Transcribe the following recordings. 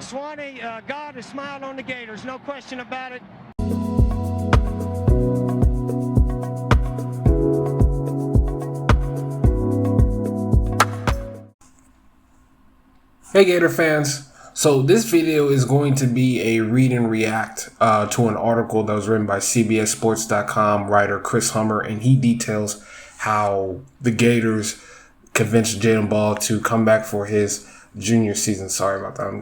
Swanee, God has smiled on the Gators, no question about it. Hey Gator fans, so this video is going to be a read and react to an article that was written by CBSSports.com writer Chris Hummer, and he details how the Gators convinced Jadan Baugh to come back for his junior season. Sorry about that, I'm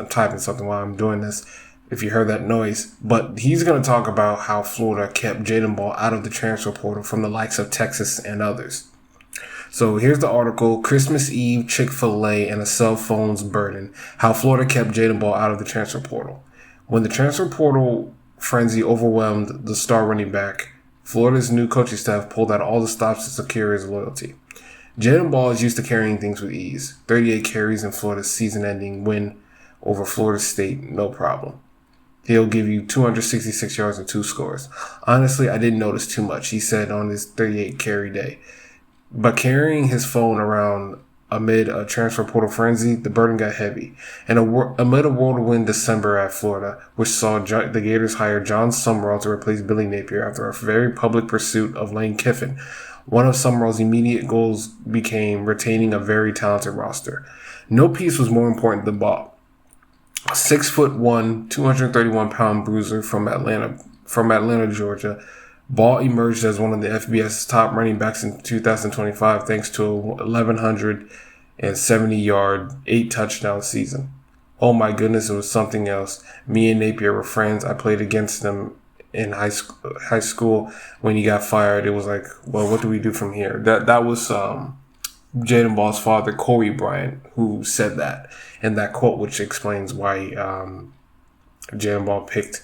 typing something while I'm doing this, if you heard that noise. But he's going to talk about how Florida kept Jadan Baugh out of the transfer portal from the likes of Texas and others. So here's the article: Christmas Eve, Chick-fil-A, and a cell phone's burden. How Florida kept Jadan Baugh out of the transfer portal. When the transfer portal frenzy overwhelmed the star running back, Florida's new coaching staff pulled out all the stops to secure his loyalty. Jadan Baugh is used to carrying things with ease. 38 carries in Florida's season-ending win over Florida State, no problem. He'll give you 266 yards and 2 scores. Honestly, I didn't notice too much, he said on his 38 carry day. But carrying his phone around amid a transfer portal frenzy, the burden got heavy. And amid a whirlwind December at Florida, which saw the Gators hire Jon Sumrall to replace Billy Napier after a very public pursuit of Lane Kiffin, one of Sumrall's immediate goals became retaining a very talented roster. No piece was more important than Baugh. A 6'1", 231-pound bruiser from Atlanta, Georgia, Baugh emerged as one of the FBS's top running backs in 2025 thanks to a 1,170-yard, 8-touchdown season. Oh my goodness, it was something else. Me and Napier were friends. I played against him in high school. When he got fired, it was like, well, what do we do from here? That was Jadan Baugh's father, Corey Bryant, who said that. And that quote, which explains why Jadan Baugh picked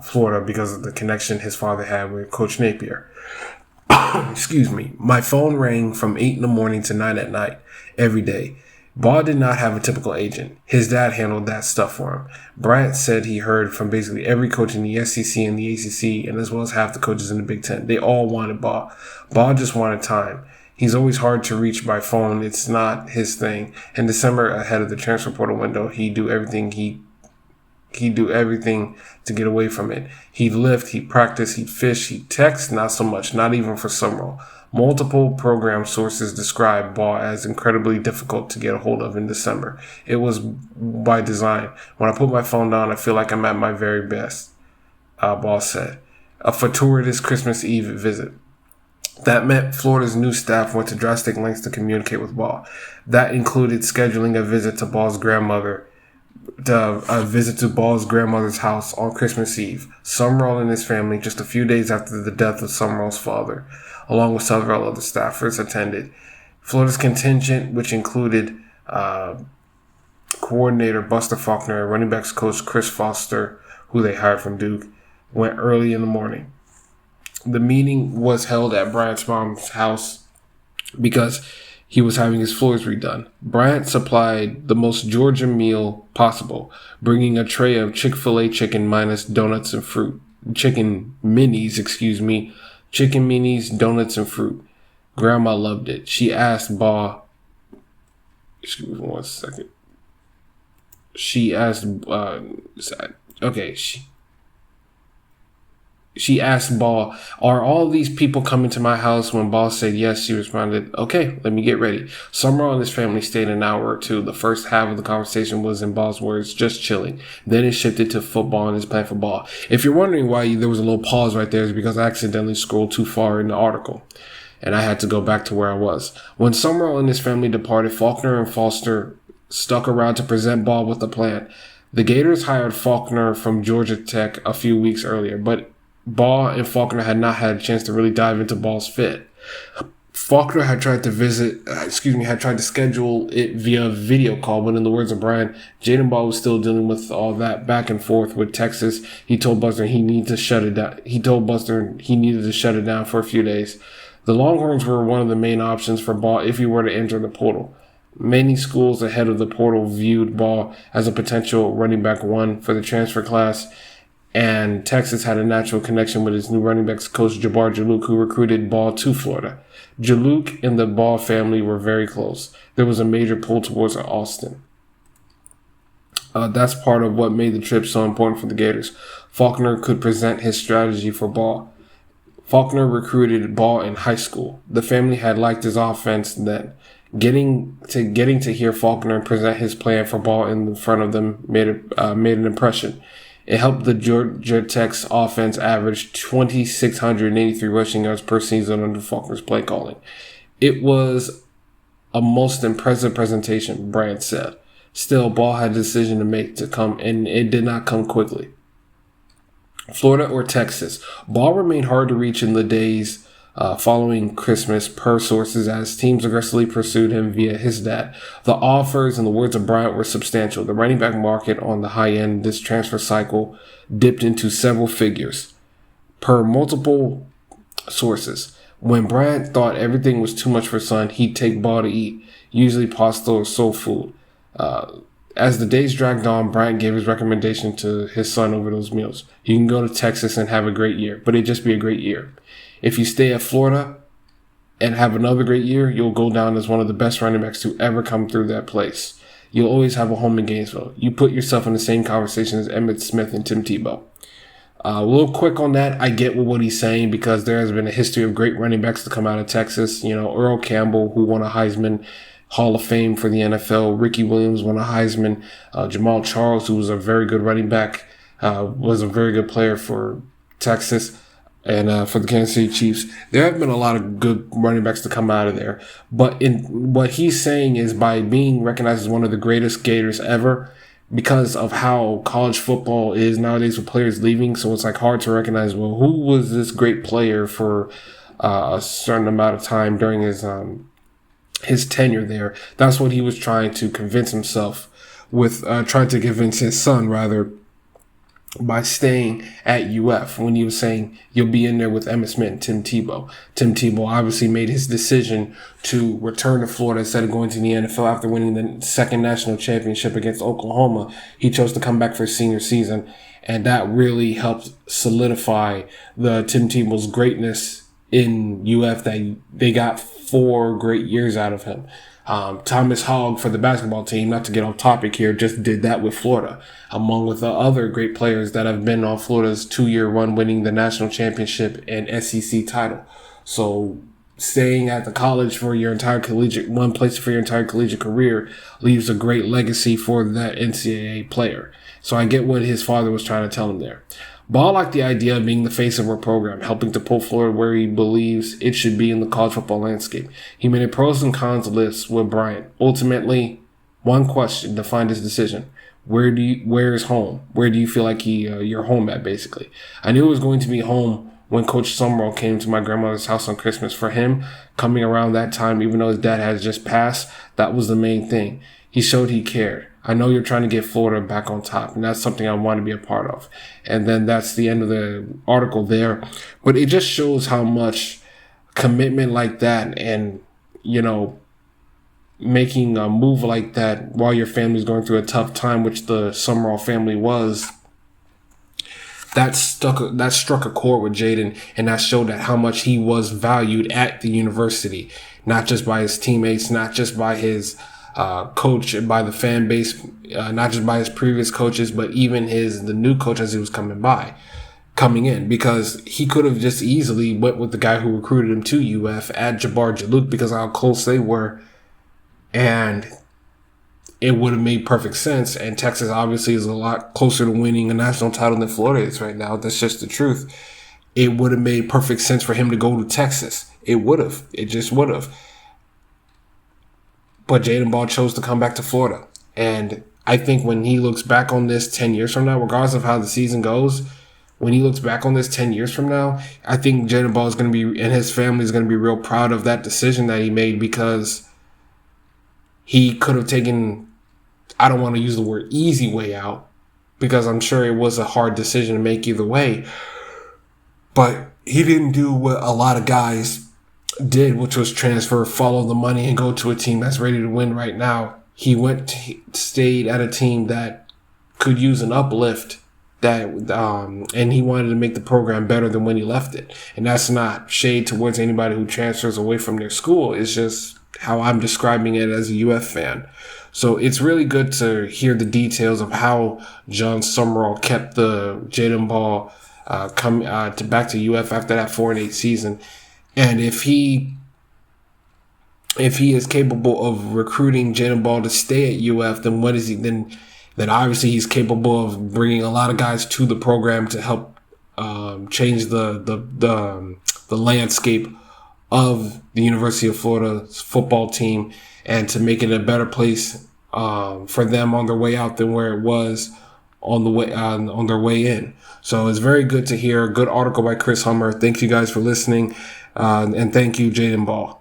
Florida, because of the connection his father had with Coach Napier. Excuse me. My phone rang from 8 in the morning to 9 at night every day. Baugh did not have a typical agent. His dad handled that stuff for him. Bryant said he heard from basically every coach in the SEC and the ACC, and as well as half the coaches in the Big Ten. They all wanted Baugh. Baugh just wanted time. He's always hard to reach by phone. It's not his thing. In December, ahead of the transfer portal window, he'd do everything to get away from it. He'd lift, he'd practice, he'd fish, he'd text, not so much, not even for Sumrall. Multiple program sources described Baugh as incredibly difficult to get a hold of in December. It was by design. When I put my phone down, I feel like I'm at my very best, Baugh said. A fortuitous Christmas Eve visit. That meant Florida's new staff went to drastic lengths to communicate with Baugh. That included scheduling a visit to Baugh's grandmother's house on Christmas Eve. Sumrall and his family, just a few days after the death of Sumrall's father, along with several other staffers, attended. Florida's contingent, which included coordinator Buster Faulkner and running backs coach Chris Foster, who they hired from Duke, went early in the morning. The meeting was held at Bryant's mom's house because he was having his floors redone. Bryant supplied the most Georgia meal possible, bringing a tray of Chick-fil-A chicken minus donuts and fruit. Chicken minis, donuts, and fruit. Grandma loved it. She asked Baugh, excuse me for 1 second. She asked, She asked Baugh, are all these people coming to my house? When Baugh said yes, she responded, okay, let me get ready. Sumrall and his family stayed an hour or two. The first half of the conversation was, in Baugh's words, just chilling. Then it shifted to football and his plan for Baugh. If you're wondering why there was a little pause right there, it's because I accidentally scrolled too far in the article, and I had to go back to where I was. When Sumrall and his family departed, Faulkner and Foster stuck around to present Baugh with a plan. The Gators hired Faulkner from Georgia Tech a few weeks earlier, but Baugh and Faulkner had not had a chance to really dive into Baugh's fit. Faulkner had tried to schedule it via video call, but in the words of Brian, Jadan Baugh was still dealing with all that back and forth with Texas. He told Buster he needed to shut it down. For a few days. The Longhorns were one of the main options for Baugh if he were to enter the portal. Many schools ahead of the portal viewed Baugh as a potential running back one for the transfer class, and Texas had a natural connection with its new running backs coach Jabbar Jaluk, who recruited Baugh to Florida. Jaluk and the Baugh family were very close. There was a major pull towards Austin. That's part of what made the trip so important for the Gators. Faulkner could present his strategy for Baugh. Faulkner recruited Baugh in high school. The family had liked his offense then. Getting to hear Faulkner present his plan for Baugh in front of them made an impression. It helped the Georgia Tech's offense average 2,683 rushing yards per season under Faulkner's play calling. It was a most impressive presentation, Bryant said. Still, Baugh had a decision to make to come, and it did not come quickly. Florida or Texas? Baugh remained hard to reach in the days following Christmas, per sources, as teams aggressively pursued him via his dad. The offers, in the words of Bryant, were substantial. The running back market on the high end this transfer cycle dipped into several figures, per multiple sources. When Bryant thought everything was too much for son, he'd take Baugh to eat, usually pasta or soul food. As the days dragged on, Bryant gave his recommendation to his son over those meals. You can go to Texas and have a great year, but it'd just be a great year. If you stay at Florida and have another great year, you'll go down as one of the best running backs to ever come through that place. You'll always have a home in Gainesville. You put yourself in the same conversation as Emmitt Smith and Tim Tebow. A little quick on that. I get what he's saying because there has been a history of great running backs to come out of Texas. You know, Earl Campbell, who won a Heisman Hall of Fame for the NFL. Ricky Williams won a Heisman. Jamal Charles, who was a very good running back, was a very good player for Texas and for the Kansas City Chiefs. There have been a lot of good running backs to come out of there. But in what he's saying is by being recognized as one of the greatest Gators ever, because of how college football is nowadays with players leaving, so it's like hard to recognize, well, who was this great player for a certain amount of time during his tenure there. That's what he was trying to convince himself with, trying to convince his son, rather, by staying at UF when he was saying you'll be in there with Emmitt Smith and Tim Tebow. Tim Tebow obviously made his decision to return to Florida instead of going to the NFL after winning the second national championship against Oklahoma. He chose to come back for his senior season, and that really helped solidify the Tim Tebow's greatness in UF, that they got 4 great years out of him. Thomas Hogg for the basketball team, not to get off topic here, just did that with Florida, among with the other great players that have been on Florida's 2-year run, winning the national championship and SEC title. So staying at the college for your entire one place for your entire collegiate career leaves a great legacy for that NCAA player. So I get what his father was trying to tell him there. Baugh liked the idea of being the face of a program, helping to pull Florida where he believes it should be in the college football landscape. He made a pros and cons list with Bryant. Ultimately, one question defined his decision. Where is home? Where do you feel like you're home at, basically? I knew it was going to be home when Coach Sumrall came to my grandmother's house on Christmas. For him, coming around that time, even though his dad had just passed, that was the main thing. He showed he cared. I know you're trying to get Florida back on top, and that's something I want to be a part of. And then that's the end of the article there. But it just shows how much commitment like that and, you know, making a move like that while your family's going through a tough time, which the Sumrall family was, that struck a chord with Jadan, and that showed that how much he was valued at the university, not just by his teammates, not just by his coach, by the fan base, not just by his previous coaches, but even the new coach as he was coming in, because he could have just easily went with the guy who recruited him to UF at Jabbar Jalouk because of how close they were, and it would have made perfect sense. And Texas obviously is a lot closer to winning a national title than Florida is right now. That's just the truth. It would have made perfect sense for him to go to Texas. It would have. It just would have. But Jadan Baugh chose to come back to Florida. And I think when he looks back on this 10 years from now, regardless of how the season goes, when he looks back on this 10 years from now, I think Jadan Baugh is going to be, and his family is going to be real proud of that decision that he made, because he could have taken, I don't want to use the word easy way out, because I'm sure it was a hard decision to make either way. But he didn't do what a lot of guys did, which was transfer, follow the money, and go to a team that's ready to win right now. He stayed at a team that could use an uplift, and he wanted to make the program better than when he left it. And that's not shade towards anybody who transfers away from their school. It's just how I'm describing it as a UF fan. So it's really good to hear the details of how Jon Sumrall kept the Jadan Baugh back to UF after that 4-8 season, and if he is capable of recruiting Jadan Baugh to stay at UF, then what is he then? Then obviously he's capable of bringing a lot of guys to the program to help change the landscape of the University of Florida's football team, and to make it a better place for them on their way out than where it was on their way in. So it's very good to hear. A good article by Chris Hummer. Thank you guys for listening, and thank you, Jadan Baugh.